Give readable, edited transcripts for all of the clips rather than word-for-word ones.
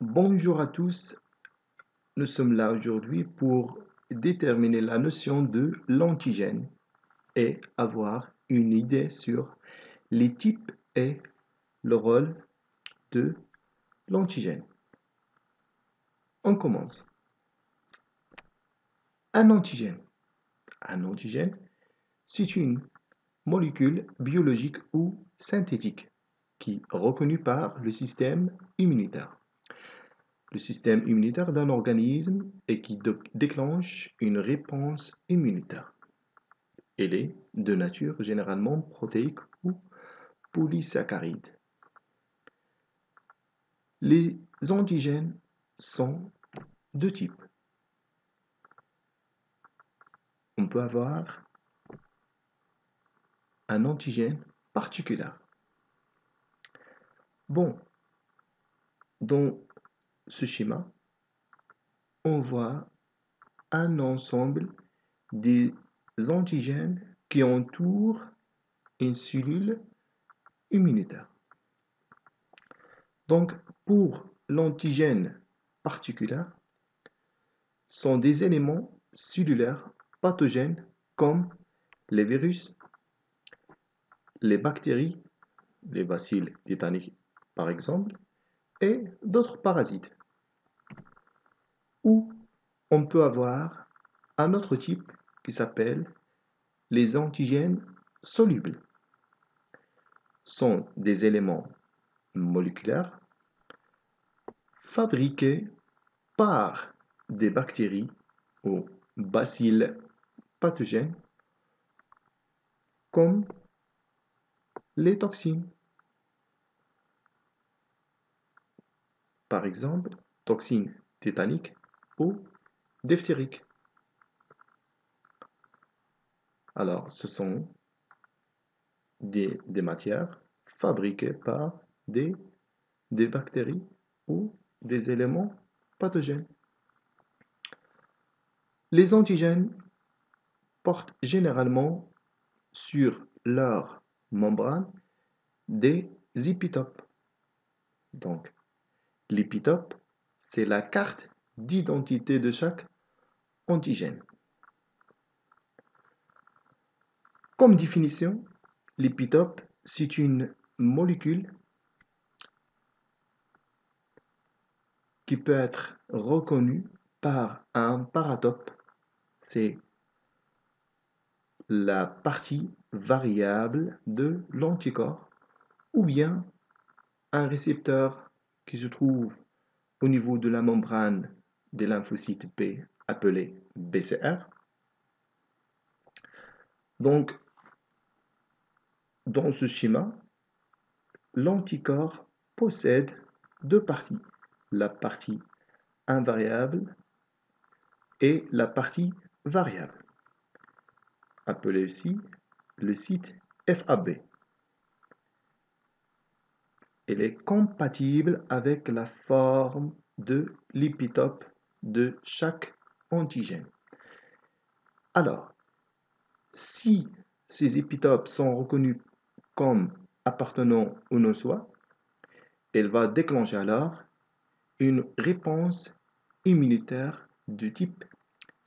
Bonjour à tous, nous sommes là aujourd'hui pour déterminer la notion de l'antigène et avoir une idée sur les types et le rôle de l'antigène. On commence. Un antigène. Un antigène, c'est une molécule biologique ou synthétique qui est reconnue par le système immunitaire. Le système immunitaire d'un organisme et qui déclenche une réponse immunitaire. Elle est de nature généralement protéique ou polysaccharide. Les antigènes sont de types. On peut avoir un antigène particulier. Bon, dans ce schéma, on voit un ensemble des antigènes qui entourent une cellule immunitaire. Donc, pour l'antigène particulier, sont des éléments cellulaires pathogènes comme les virus, les bactéries, les bacilles tétaniques par exemple, et d'autres parasites. Ou on peut avoir un autre type qui s'appelle les antigènes solubles. Sont des éléments moléculaires fabriqués par des bactéries ou bacilles pathogènes comme les toxines. Par exemple, toxines tétaniques ou diphtériques. Alors, ce sont des matières fabriquées par des bactéries ou des éléments pathogènes. Les antigènes portent généralement sur leur membrane des épitopes. Donc, l'épitope, c'est la carte d'identité de chaque antigène. Comme définition, l'épitope, c'est une molécule qui peut être reconnue par un paratope. C'est la partie variable de l'anticorps ou bien un récepteur qui se trouve au niveau de la membrane des lymphocytes B appelé BCR. Donc, dans ce schéma, l'anticorps possède deux parties, la partie invariable et la partie variable, appelée aussi le site FAB. Elle est compatible avec la forme de l'épitope de chaque antigène. Alors, si ces épitopes sont reconnus comme appartenant au non-soi, elle va déclencher alors une réponse immunitaire de type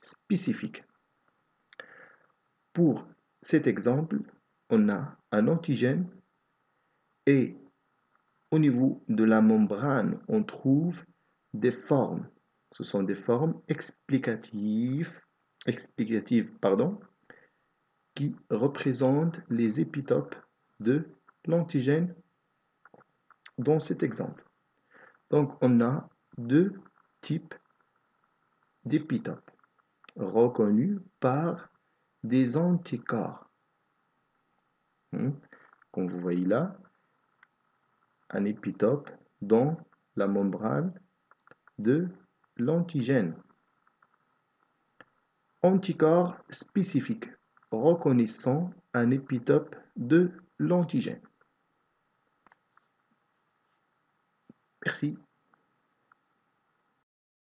spécifique. Pour cet exemple, on a un antigène et au niveau de la membrane, on trouve des formes. Ce sont des formes explicatives qui représentent les épitopes de l'antigène dans cet exemple. Donc, on a deux types d'épitopes reconnus par des anticorps. Comme vous voyez là, un épitope dans la membrane de l'antigène. Anticorps spécifique reconnaissant un épitope de l'antigène. Merci.